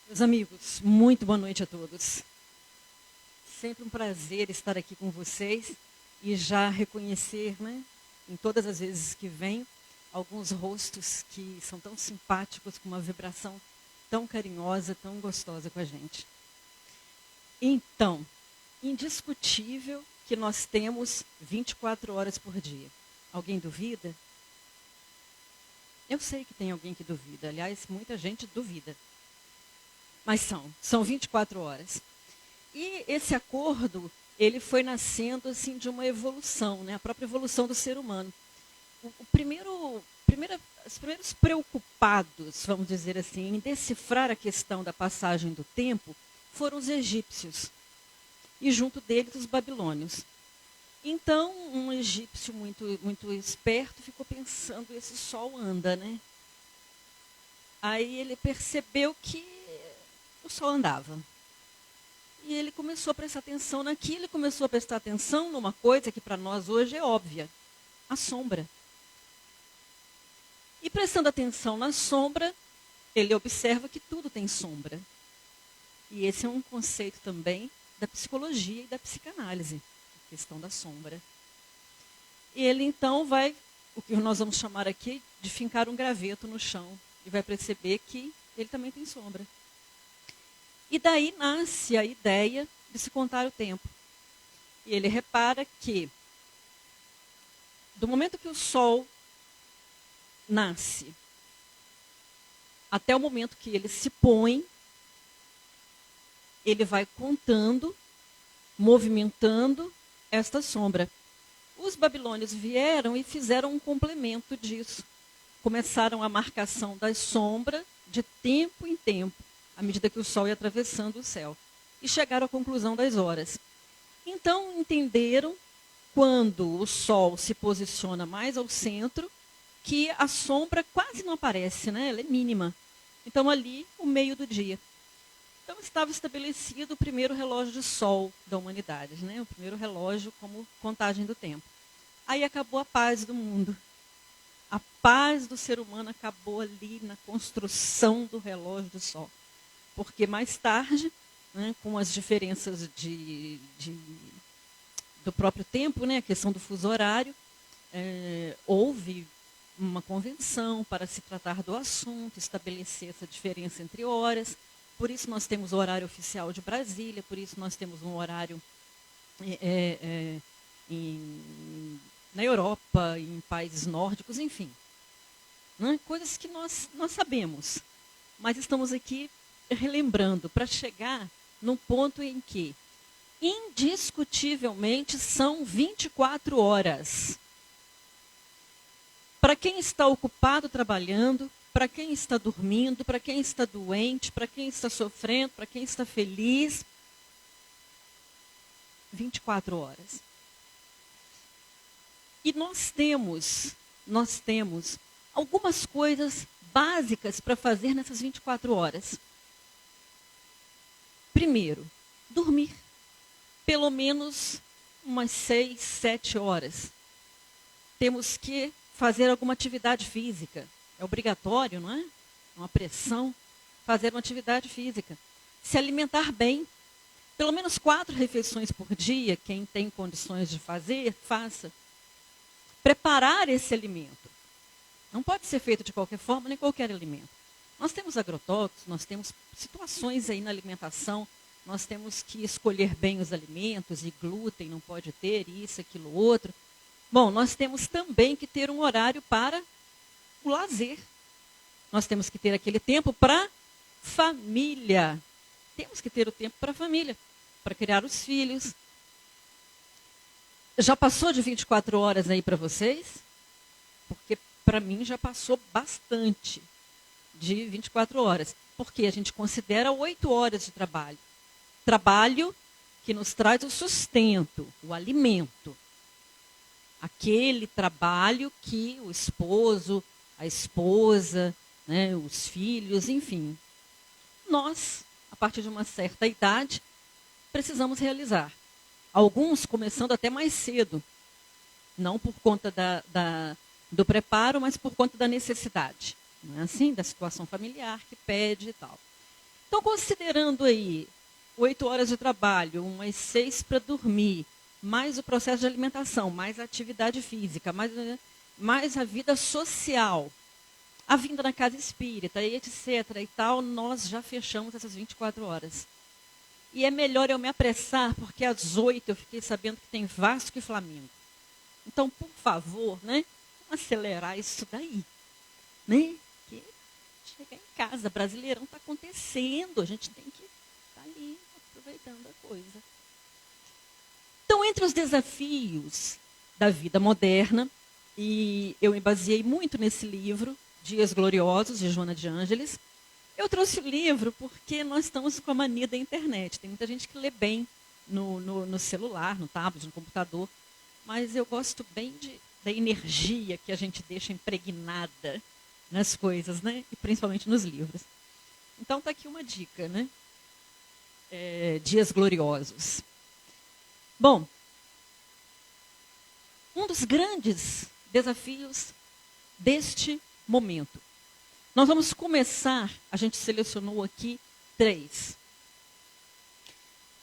Meus amigos, muito boa noite a todos. Sempre um prazer estar aqui com vocês e já reconhecer, né, em todas as vezes que venho, alguns rostos que são tão simpáticos, com uma vibração tão carinhosa, tão gostosa com a gente. Então, indiscutível que nós temos 24 horas por dia. Alguém duvida? Eu sei que tem alguém que duvida. Aliás, muita gente duvida. Mas são 24 horas. E esse acordo, ele foi nascendo assim de uma evolução, né? A própria evolução do ser humano. Os primeiros preocupados, vamos dizer assim, em decifrar a questão da passagem do tempo foram os egípcios. E junto deles os babilônios. Então, um egípcio muito esperto ficou pensando, esse sol anda, né? Aí ele percebeu que o sol andava. E ele começou a prestar atenção naquilo, ele começou a prestar atenção numa coisa que para nós hoje é óbvia, a sombra. E prestando atenção na sombra, ele observa que tudo tem sombra. E esse é um conceito também da psicologia e da psicanálise, a questão da sombra. E ele então vai, o que nós vamos chamar aqui de fincar um graveto no chão, e vai perceber que ele também tem sombra. E daí nasce a ideia de se contar o tempo. E ele repara que, do momento que o sol nasce, até o momento que ele se põe, ele vai contando, movimentando esta sombra. Os babilônios vieram e fizeram um complemento disso. Começaram a marcação da sombra de tempo em tempo, à medida que o sol ia atravessando o céu. E chegaram à conclusão das horas. Então, entenderam, quando o sol se posiciona mais ao centro, que a sombra quase não aparece, né? Ela é mínima. Então, ali, o meio do dia. Então, estava estabelecido o primeiro relógio de sol da humanidade, né? O primeiro relógio como contagem do tempo. Aí acabou a paz do mundo. A paz do ser humano acabou ali na construção do relógio do sol. Porque mais tarde, né, com as diferenças do próprio tempo, né, a questão do fuso horário, houve uma convenção para se tratar do assunto, estabelecer essa diferença entre horas. Por isso nós temos o horário oficial de Brasília, por isso nós temos um horário na Europa, em países nórdicos, enfim. Né, coisas que nós sabemos, mas estamos aqui relembrando, para chegar num ponto em que, indiscutivelmente, são 24 horas. Para quem está ocupado trabalhando, para quem está dormindo, para quem está doente, para quem está sofrendo, para quem está feliz, 24 horas. E nós temos algumas coisas básicas para fazer nessas 24 horas. Primeiro, dormir. Pelo menos umas 6, 7 horas. Temos que fazer alguma atividade física. É obrigatório, não é? É uma pressão fazer uma atividade física. Se alimentar bem. Pelo menos 4 refeições por dia, quem tem condições de fazer, faça. Preparar esse alimento. Não pode ser feito de qualquer forma, nem qualquer alimento. Nós temos agrotóxicos, nós temos situações aí na alimentação, nós temos que escolher bem os alimentos, e glúten não pode ter, isso, aquilo, outro. Bom, nós temos também que ter um horário para o lazer. Nós temos que ter aquele tempo para família. Temos que ter o tempo para a família, para criar os filhos. Já passou de 24 horas aí para vocês? Porque para mim já passou bastante de 24 horas. Porque a gente considera 8 horas de trabalho. Trabalho que nos traz o sustento, o alimento. Aquele trabalho que o esposo, a esposa, né, os filhos, enfim. Nós, a partir de uma certa idade, precisamos realizar. Alguns começando até mais cedo. Não por conta do preparo, mas por conta da necessidade. Não é assim? Da situação familiar que pede e tal. Então, considerando aí 8 horas de trabalho, umas 6 para dormir, mais o processo de alimentação, mais a atividade física, mais a vida social, a vinda na casa espírita, e etc. e tal, nós já fechamos essas 24 horas. E é melhor eu me apressar, porque às 8 eu fiquei sabendo que tem Vasco e Flamengo. Então, por favor, né, vamos acelerar isso daí. Né? Que chegar em casa, Brasileirão está acontecendo, a gente tem que estar ali aproveitando a coisa. Então, entre os desafios da vida moderna, e eu me baseei muito nesse livro, Dias Gloriosos, de Joana de Ângeles. Eu trouxe o livro porque nós estamos com a mania da internet. Tem muita gente que lê bem no celular, no tablet, no computador, mas eu gosto bem da energia que a gente deixa impregnada nas coisas, né? E principalmente nos livros. Então, está aqui uma dica, né? Dias Gloriosos. Bom, um dos grandes desafios deste momento. Nós vamos começar, a gente selecionou aqui 3.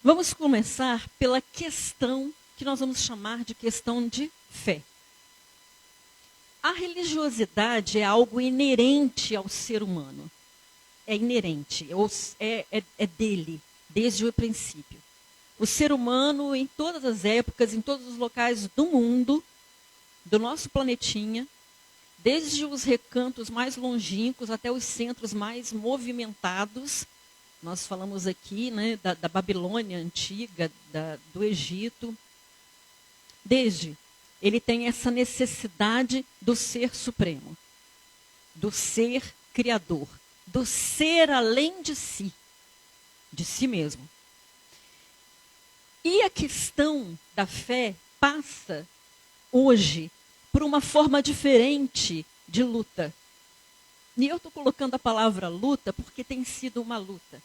Vamos começar pela questão que nós vamos chamar de questão de fé. A religiosidade é algo inerente ao ser humano. É inerente, é dele, desde o princípio. O ser humano, em todas as épocas, em todos os locais do mundo, do nosso planetinha, desde os recantos mais longínquos até os centros mais movimentados, nós falamos aqui, né, da Babilônia antiga, do Egito, ele tem essa necessidade do ser supremo, do ser criador, do ser além de si mesmo. E a questão da fé passa hoje por uma forma diferente de luta. E eu estou colocando a palavra luta porque tem sido uma luta.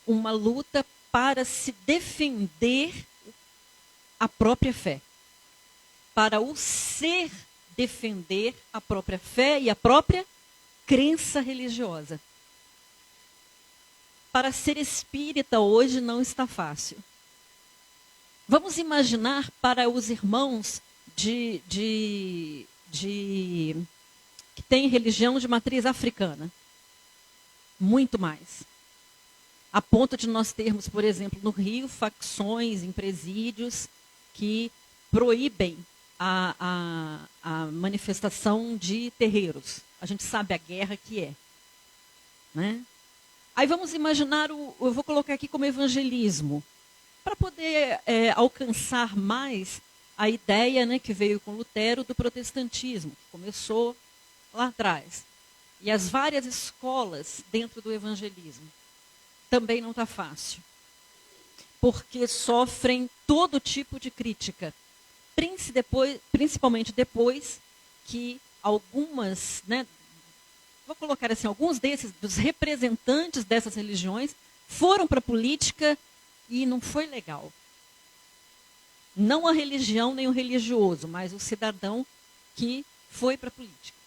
Uma luta para se defender a própria fé. Para o ser defender a própria fé e a própria crença religiosa. Para ser espírita hoje não está fácil. Vamos imaginar para os irmãos que tem religião de matriz africana. Muito mais. A ponto de nós termos, por exemplo, no Rio, facções em presídios que proíbem a manifestação de terreiros. A gente sabe a guerra que é. Né? Aí vamos imaginar, eu vou colocar aqui como evangelismo, para poder alcançar mais a ideia, né, que veio com Lutero do protestantismo, que começou lá atrás. E as várias escolas dentro do evangelismo. Também não está fácil. Porque sofrem todo tipo de crítica. Principalmente depois que algumas, né, vou colocar assim, alguns dos representantes dessas religiões foram para a política e não foi legal. Não a religião nem o religioso, mas o cidadão que foi para a política.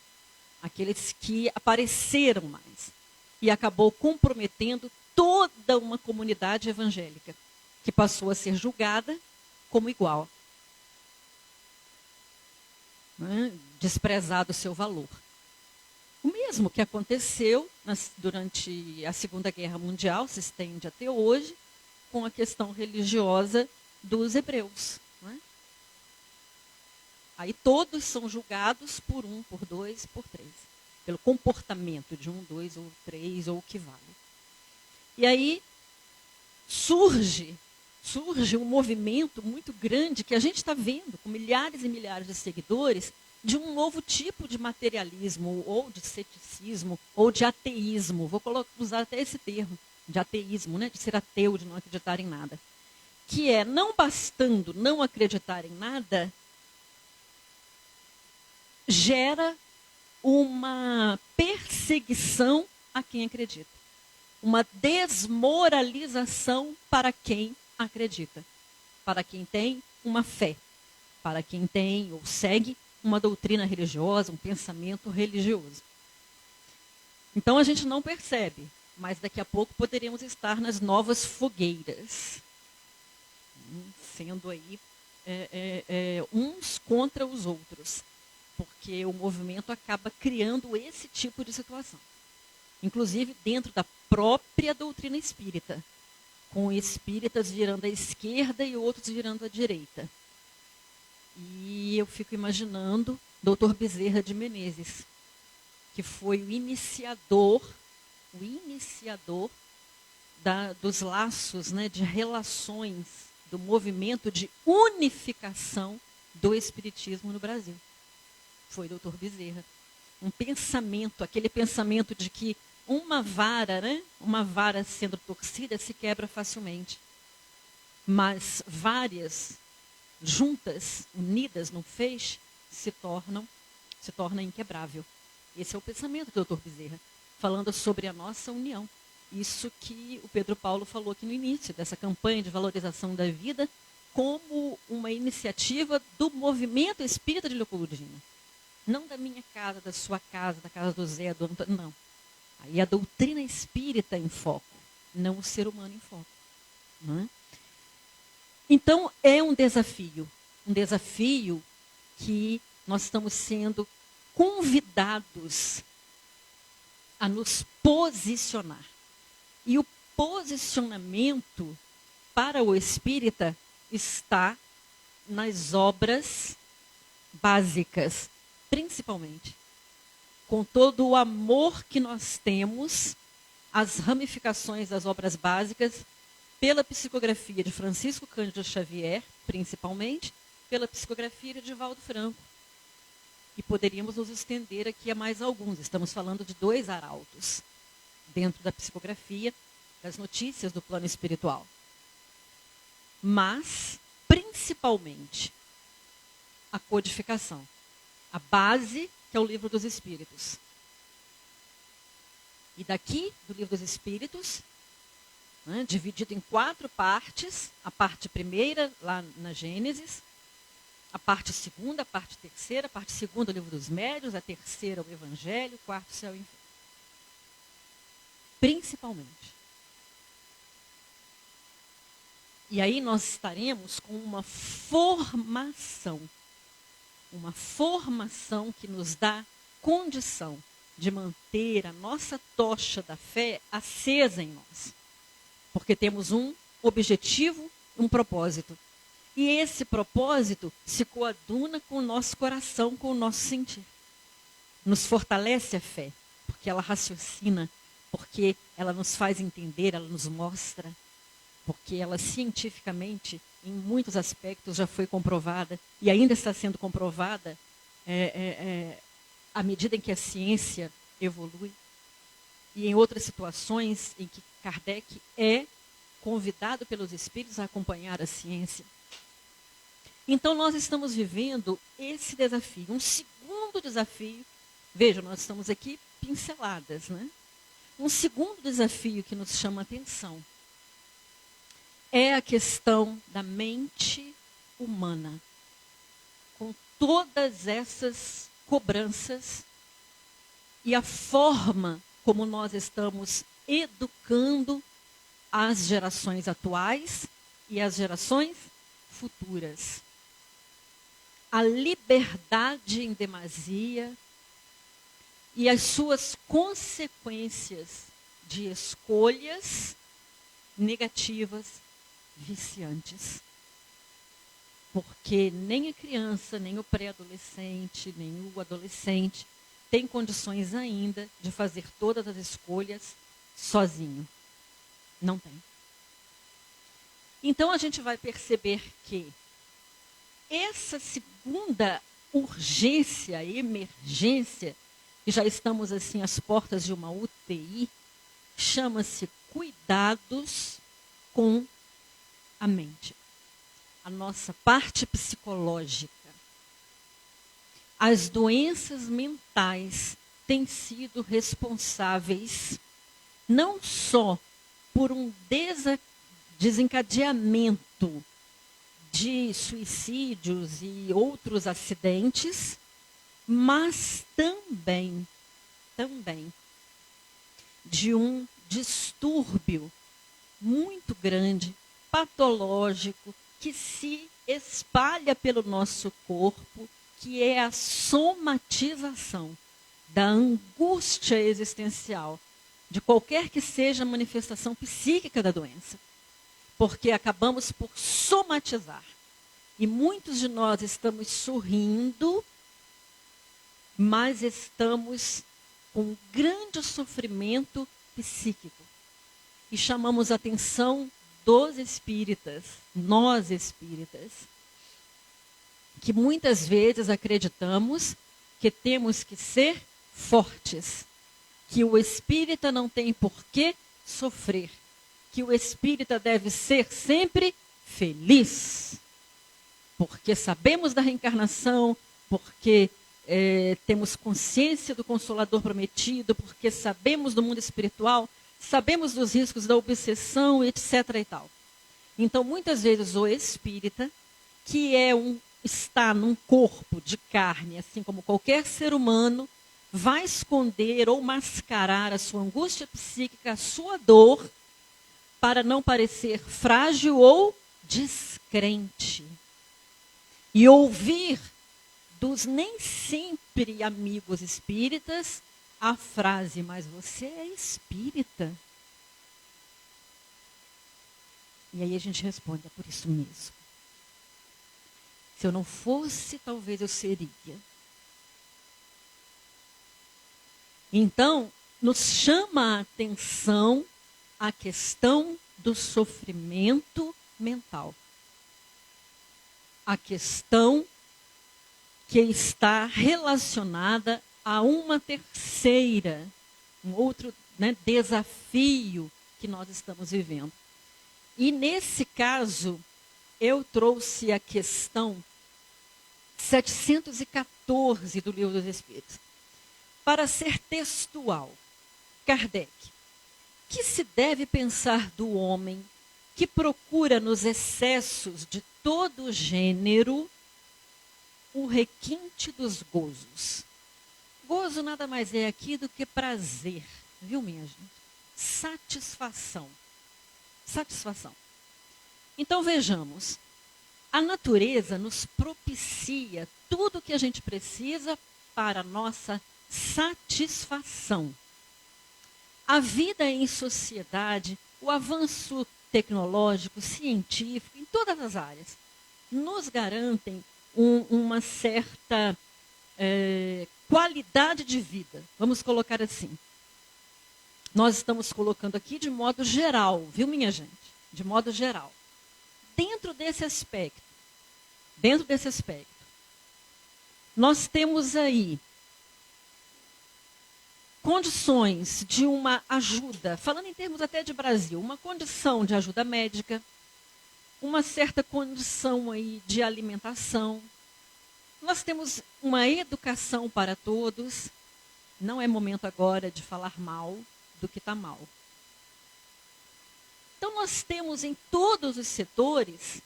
Aqueles que apareceram mais. E acabou comprometendo toda uma comunidade evangélica, que passou a ser julgada como igual. Né? Desprezado o seu valor. O mesmo que aconteceu durante a Segunda Guerra Mundial, se estende até hoje, com a questão religiosa dos hebreus. Né? Aí todos são julgados por 1, por 2, por 3. Pelo comportamento de 1, 2 ou 3, ou o que vale. E aí surge um movimento muito grande que a gente está vendo, com milhares e milhares de seguidores, de um novo tipo de materialismo, ou de ceticismo, ou de ateísmo. Vou usar até esse termo, de ateísmo, né? De ser ateu, de não acreditar em nada. Que é, não bastando não acreditar em nada, gera uma perseguição a quem acredita. Uma desmoralização para quem acredita. Para quem tem uma fé. Para quem tem ou segue uma doutrina religiosa, um pensamento religioso. Então a gente não percebe. mas daqui a pouco poderemos estar nas novas fogueiras, sendo aí uns contra os outros, porque o movimento acaba criando esse tipo de situação, inclusive dentro da própria doutrina espírita, com espíritas virando à esquerda e outros virando à direita. E eu fico imaginando Dr. Bezerra de Menezes, que foi o iniciador dos laços, né, de relações, do movimento de unificação do espiritismo no Brasil. Foi Dr. Bezerra. Um pensamento, aquele pensamento de que uma vara, né, uma vara sendo torcida se quebra facilmente. Mas várias juntas, unidas num feixe, se torna inquebrável. Esse é o pensamento do Dr. Bezerra, falando sobre a nossa união. Isso que o Pedro Paulo falou aqui no início, dessa campanha de valorização da vida, como uma iniciativa do movimento espírita de Leopoldina. Não da minha casa, da sua casa, da casa do Zé, do Antônio, não. Aí a doutrina espírita em foco, não o ser humano em foco. Não é? Então, é um desafio que nós estamos sendo convidados a nos posicionar. E o posicionamento para o espírita está nas obras básicas, principalmente. Com todo o amor que nós temos, as ramificações das obras básicas, pela psicografia de Francisco Cândido Xavier, principalmente, pela psicografia de Divaldo Franco. E poderíamos nos estender aqui a mais alguns. Estamos falando de 2 arautos dentro da psicografia das notícias do plano espiritual. Mas, principalmente, a codificação. A base, que é o Livro dos Espíritos. E daqui, do Livro dos Espíritos, né, dividido em 4 partes, a parte primeira, lá na Gênesis, a parte segunda, a parte terceira, a parte segunda, o Livro dos Médiuns, a terceira, o Evangelho, o quarto, Céu e Inferno. Principalmente. E aí nós estaremos com uma formação que nos dá condição de manter a nossa tocha da fé acesa em nós. Porque temos um objetivo, um propósito. E esse propósito se coaduna com o nosso coração, com o nosso sentir. Nos fortalece a fé, porque ela raciocina, porque ela nos faz entender, ela nos mostra, porque ela cientificamente, em muitos aspectos, já foi comprovada e ainda está sendo comprovada à medida em que a ciência evolui. E em outras situações em que Kardec é convidado pelos espíritos a acompanhar a ciência. Então, nós estamos vivendo esse desafio. Um segundo desafio, vejam, nós estamos aqui pinceladas, né? Um segundo desafio que nos chama a atenção é a questão da mente humana. Com todas essas cobranças e a forma como nós estamos educando as gerações atuais e as gerações futuras. A liberdade em demasia e as suas consequências de escolhas negativas, viciantes. Porque nem a criança, nem o pré-adolescente, nem o adolescente tem condições ainda de fazer todas as escolhas sozinho. Não tem. Então a gente vai perceber que essa segunda urgência, emergência, que já estamos assim às portas de uma UTI, chama-se cuidados com a mente. A nossa parte psicológica. As doenças mentais têm sido responsáveis não só por um desencadeamento de suicídios e outros acidentes, mas também de um distúrbio muito grande, patológico, que se espalha pelo nosso corpo, que é a somatização da angústia existencial, de qualquer que seja a manifestação psíquica da doença. Porque acabamos por somatizar. E muitos de nós estamos sorrindo, mas estamos com grande sofrimento psíquico. E chamamos a atenção dos espíritas, nós espíritas, que muitas vezes acreditamos que temos que ser fortes, que o espírita não tem por que sofrer, que o espírita deve ser sempre feliz, porque sabemos da reencarnação, porque temos consciência do Consolador prometido, porque sabemos do mundo espiritual, sabemos dos riscos da obsessão, etc. e tal. Então, muitas vezes, o espírita, que está num corpo de carne, assim como qualquer ser humano, vai esconder ou mascarar a sua angústia psíquica, a sua dor, para não parecer frágil ou descrente. E ouvir dos nem sempre amigos espíritas a frase, mas você é espírita. E aí a gente responde, é por isso mesmo. Se eu não fosse, talvez eu seria. Então, nos chama a atenção a questão do sofrimento mental. A questão que está relacionada a uma terceira, um outro desafio que nós estamos vivendo. E nesse caso, eu trouxe a questão 714 do Livro dos Espíritos. Para ser textual, Kardec, que se deve pensar do homem que procura nos excessos de todo gênero o requinte dos gozos? Gozo nada mais é aqui do que prazer, viu, minha gente? Satisfação. Satisfação. Então, vejamos. A natureza nos propicia tudo o que a gente precisa para a nossa satisfação. A vida em sociedade, o avanço tecnológico, científico, em todas as áreas, nos garantem uma certa qualidade de vida. Vamos colocar assim. Nós estamos colocando aqui de modo geral, viu, minha gente? De modo geral. Dentro desse aspecto, nós temos aí condições de uma ajuda, falando em termos até de Brasil, uma condição de ajuda médica, uma certa condição aí de alimentação. Nós temos uma educação para todos. Não é momento agora de falar mal do que está mal. Então, nós temos em todos os setores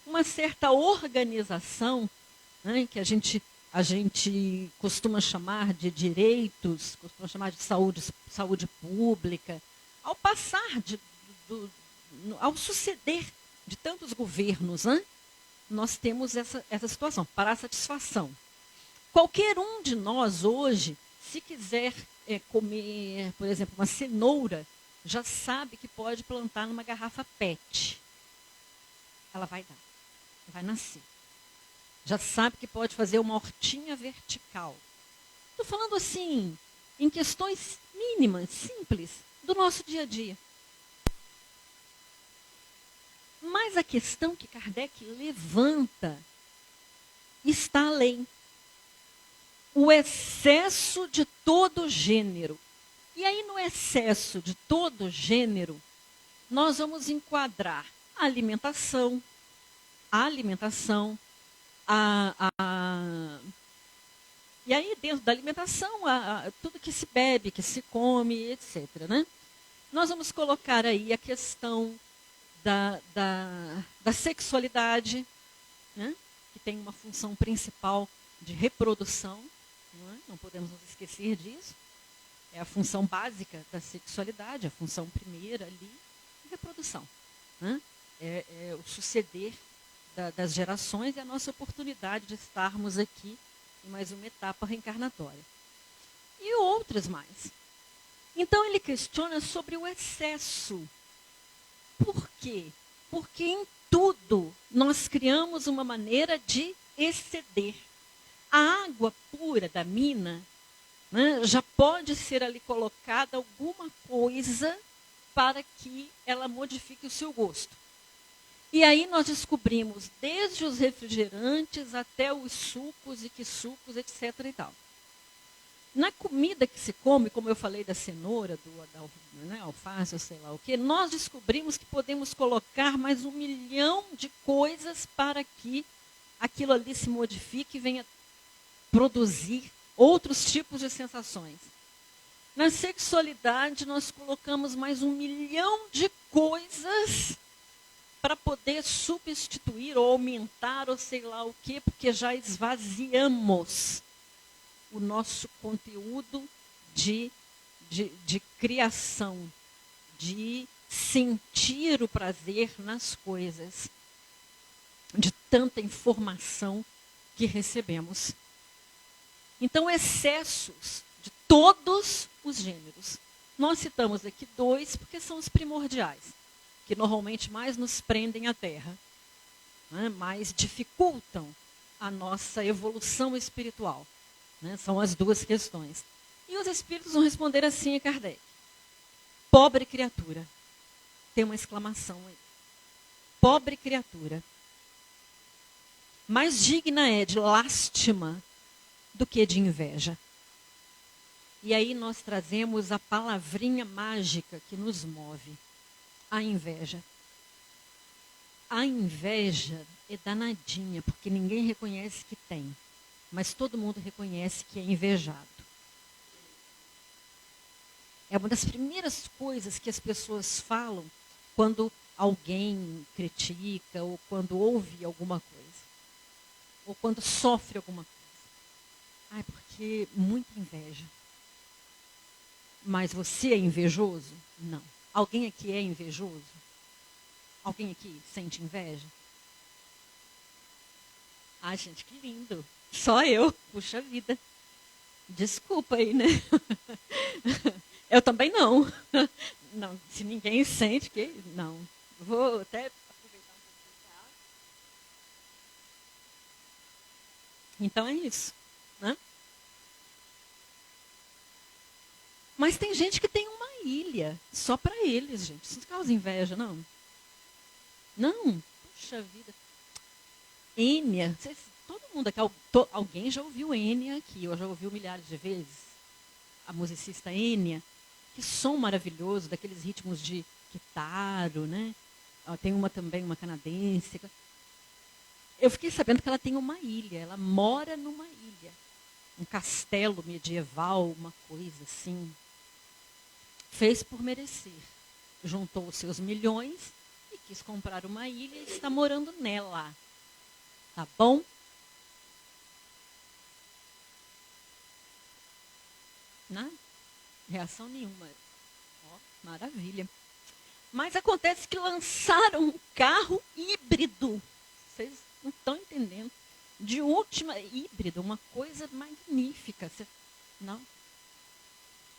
uma certa organização, né, que a gente costuma chamar de direitos, costuma chamar de saúde pública. Ao passar, ao suceder de tantos governos, né, nós temos essa situação, para a satisfação. Qualquer um de nós hoje, se quiser comer, por exemplo, uma cenoura, já sabe que pode plantar numa garrafa PET. Ela vai dar, vai nascer. Já sabe que pode fazer uma hortinha vertical. Estou falando assim, em questões mínimas, simples, do nosso dia a dia. Mas a questão que Kardec levanta está além. O excesso de todo gênero. E aí, no excesso de todo gênero, nós vamos enquadrar a alimentação, e aí, dentro da alimentação, tudo que se bebe, que se come, etc. Né? Nós vamos colocar aí a questão da sexualidade, né? Que tem uma função principal de reprodução, não podemos nos esquecer disso. É a função básica da sexualidade, a função primeira ali, a reprodução. Né? É o suceder das gerações e a nossa oportunidade de estarmos aqui em mais uma etapa reencarnatória. E outras mais. Então ele questiona sobre o excesso. Por quê? Porque em tudo nós criamos uma maneira de exceder. A água pura da mina, né, já pode ser ali colocada alguma coisa para que ela modifique o seu gosto. E aí nós descobrimos desde os refrigerantes até os sucos e que sucos, etc. e tal. Na comida que se come, como eu falei da cenoura, da alface, ou sei lá o quê, nós descobrimos que podemos colocar mais 1 milhão de coisas para que aquilo ali se modifique e venha produzir outros tipos de sensações. Na sexualidade, nós colocamos mais 1 milhão de coisas para poder substituir ou aumentar ou sei lá o quê, porque já esvaziamos o nosso conteúdo de criação, de sentir o prazer nas coisas, de tanta informação que recebemos. Então, excessos de todos os gêneros. Nós citamos aqui 2 porque são os primordiais, que normalmente mais nos prendem à Terra, né, mais dificultam a nossa evolução espiritual. Né, são as 2 questões. E os espíritos vão responder assim a Kardec. Pobre criatura. Tem uma exclamação aí. Pobre criatura. Mais digna é de lástima do que de inveja. E aí nós trazemos a palavrinha mágica que nos move. A inveja. A inveja é danadinha, porque ninguém reconhece que tem. Mas todo mundo reconhece que é invejado. É uma das primeiras coisas que as pessoas falam quando alguém critica, ou quando ouve alguma coisa. Ou quando sofre alguma coisa. Ah, porque muita inveja. Mas você é invejoso? Não. Alguém aqui é invejoso? Alguém aqui sente inveja? Ah, gente, que lindo. Só eu. Puxa vida. Desculpa aí, né? Eu também não. Não, se ninguém sente, que não. Vou até aproveitar um pouco dessa água. Então é isso, né? Mas tem gente que tem uma ilha só para eles, gente. Isso não causa inveja, não? Não. Puxa vida. Enya. Todo mundo aqui, alguém já ouviu Enya aqui, ou já ouviu milhares de vezes. A musicista Enya. Que som maravilhoso, daqueles ritmos de guitarra, né? Tem uma também, uma canadense. Eu fiquei sabendo que ela tem uma ilha, ela mora numa ilha. Um castelo medieval, uma coisa assim. Fez por merecer. Juntou os seus milhões e quis comprar uma ilha e está morando nela. Tá bom? Nada? Reação nenhuma. Ó, maravilha. Mas acontece que lançaram um carro híbrido. Vocês não estão entendendo. De última, híbrido, uma coisa magnífica. Não?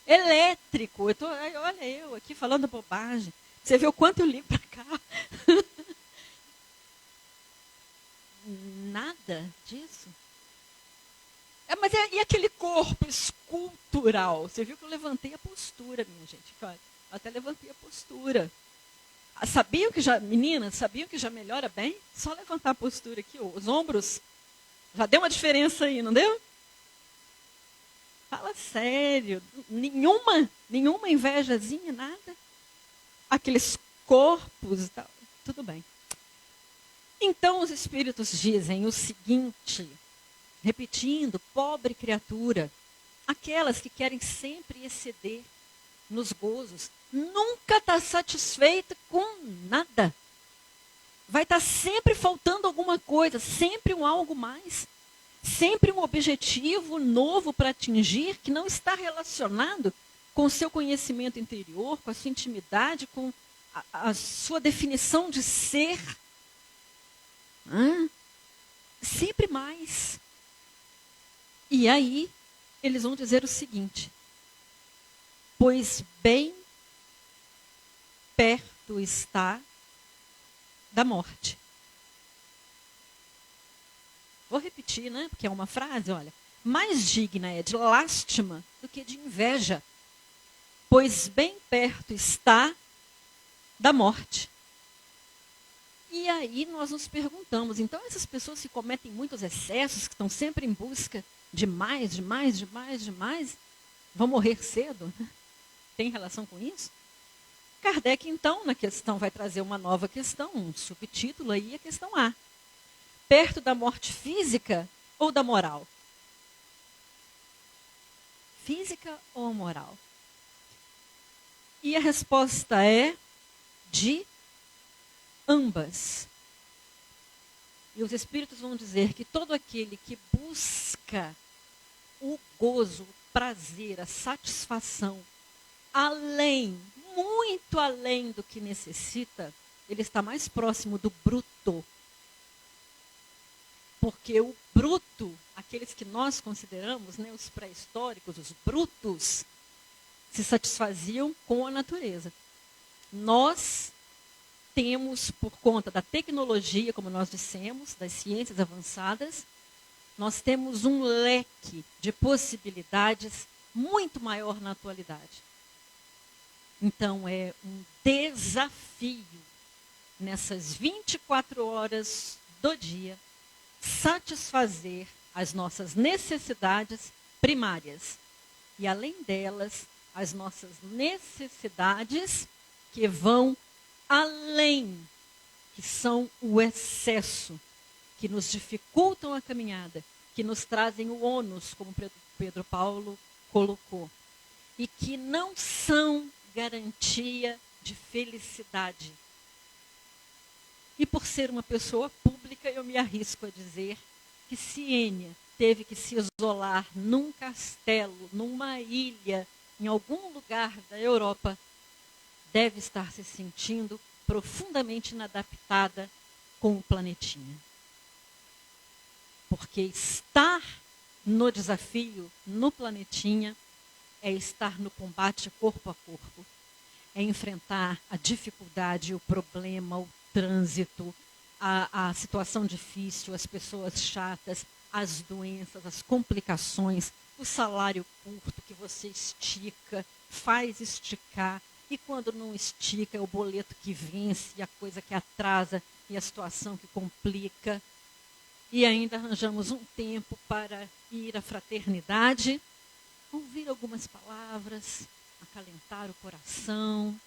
Elétrico. Olha eu aqui falando bobagem. Você vê o quanto eu li para cá? Nada disso. Mas e aquele corpo escultural? Você viu que eu levantei a postura, minha gente. Eu até levantei a postura. Sabiam que já, meninas, sabiam que já melhora bem? Só levantar a postura aqui, os ombros. Já deu uma diferença aí, não deu? Fala sério. Nenhuma invejazinha, nada? Aqueles corpos e tal. Tudo bem. Então os espíritos dizem o seguinte... Repetindo, pobre criatura, aquelas que querem sempre exceder nos gozos, nunca está satisfeita com nada. Vai estar sempre faltando alguma coisa, sempre um algo mais, sempre um objetivo novo para atingir que não está relacionado com o seu conhecimento interior, com a sua intimidade, com a sua definição de ser. Sempre mais. E aí, eles vão dizer o seguinte: pois bem perto está da morte. Vou repetir, né? Porque é uma frase, olha. Mais digna é de lástima do que de inveja, pois bem perto está da morte. E aí nós nos perguntamos, então essas pessoas que cometem muitos excessos, que estão sempre em busca de mais, vão morrer cedo? Tem relação com isso? Kardec, então, na questão, vai trazer uma nova questão, um subtítulo aí, a questão A. Perto da morte física ou da moral? Física ou moral? E a resposta é de ambas. E os espíritos vão dizer que todo aquele que busca o gozo, o prazer, a satisfação, além, muito além do que necessita, ele está mais próximo do bruto. Porque o bruto, aqueles que nós consideramos, né, os pré-históricos, os brutos, se satisfaziam com a natureza. Nós temos, por conta da tecnologia, como nós dissemos, das ciências avançadas, nós temos um leque de possibilidades muito maior na atualidade. Então, é um desafio, nessas 24 horas do dia, satisfazer as nossas necessidades primárias. E, além delas, as nossas necessidades que vão além, que são o excesso, que nos dificultam a caminhada, que nos trazem o ônus, como Pedro Paulo colocou, e que não são garantia de felicidade. E por ser uma pessoa pública, eu me arrisco a dizer que Siênia teve que se isolar num castelo, numa ilha, em algum lugar da Europa, deve estar se sentindo profundamente inadaptada com o planetinha. Porque estar no desafio, no planetinha, é estar no combate corpo a corpo. É enfrentar a dificuldade, o problema, o trânsito, a situação difícil, as pessoas chatas, as doenças, as complicações, o salário curto que você estica, faz esticar, e quando não estica, é o boleto que vence, e a coisa que atrasa, e a situação que complica. E ainda arranjamos um tempo para ir à fraternidade, ouvir algumas palavras, acalentar o coração,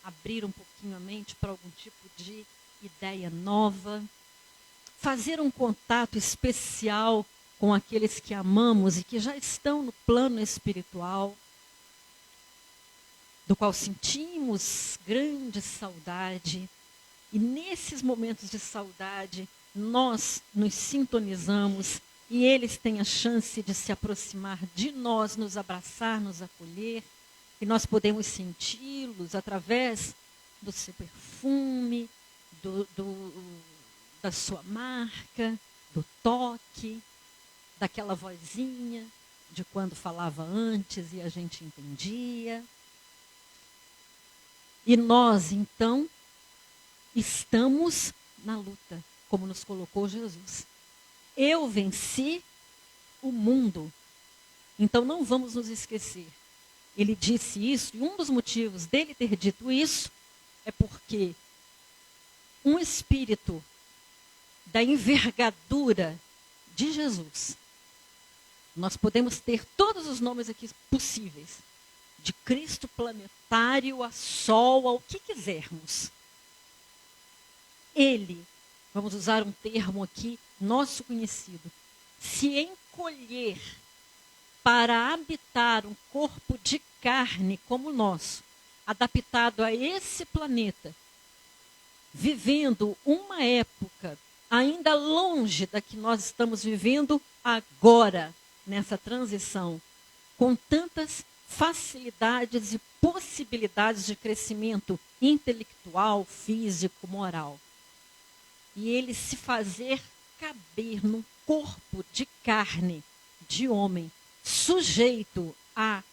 abrir um pouquinho a mente para algum tipo de ideia nova, fazer um contato especial com aqueles que amamos e que já estão no plano espiritual, do qual sentimos grande saudade. E nesses momentos de saudade, nós nos sintonizamos e eles têm a chance de se aproximar de nós, nos abraçar, nos acolher. E nós podemos senti-los através do seu perfume, da sua marca, do toque, daquela vozinha de quando falava antes e a gente entendia. E nós, então, estamos na luta, como nos colocou Jesus. Eu venci o mundo. Então não vamos nos esquecer. Ele disse isso, e um dos motivos dele ter dito isso é porque um espírito da envergadura de Jesus, nós podemos ter todos os nomes aqui possíveis, de Cristo planetário a Sol, ao que quisermos. Ele, vamos usar um termo aqui, nosso conhecido, se encolher para habitar um corpo de carne como o nosso, adaptado a esse planeta, vivendo uma época ainda longe da que nós estamos vivendo agora, nessa transição, com tantas facilidades e possibilidades de crescimento intelectual, físico, moral. E ele se fazer caber num corpo de carne, de homem, sujeito a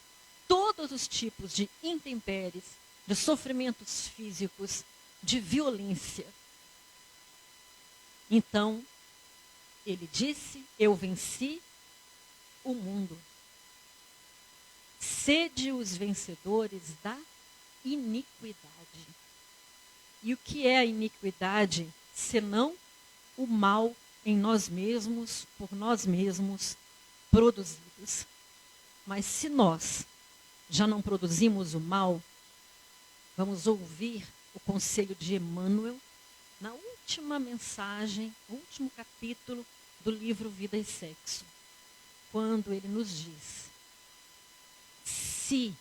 todos os tipos de intempéries, de sofrimentos físicos, de violência. Então, ele disse: eu venci o mundo. Sede os vencedores da iniquidade. E o que é a iniquidade, senão o mal em nós mesmos, por nós mesmos, produzidos? Mas se nós já não produzimos o mal, vamos ouvir o conselho de Emmanuel na última mensagem, último capítulo do livro Vida e Sexo, quando ele nos diz: se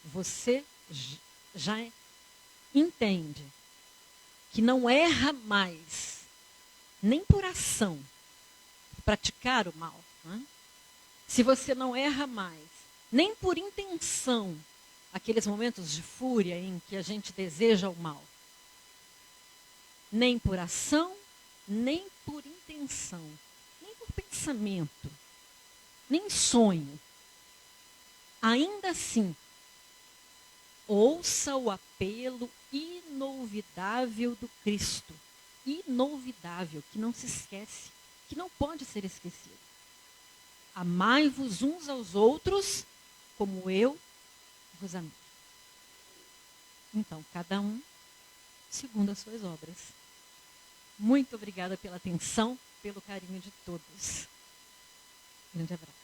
você já entende que não erra mais, nem por ação, praticar o mal, né? Se você não erra mais, nem por intenção, aqueles momentos de fúria em que a gente deseja o mal, nem por ação, nem por intenção, nem por pensamento, nem sonho, ainda assim, ouça o apelo inolvidável do Cristo. Inolvidável, que não se esquece, que não pode ser esquecido. Amai-vos uns aos outros, como eu vos amei. Então, cada um segundo as suas obras. Muito obrigada pela atenção, pelo carinho de todos. Grande abraço.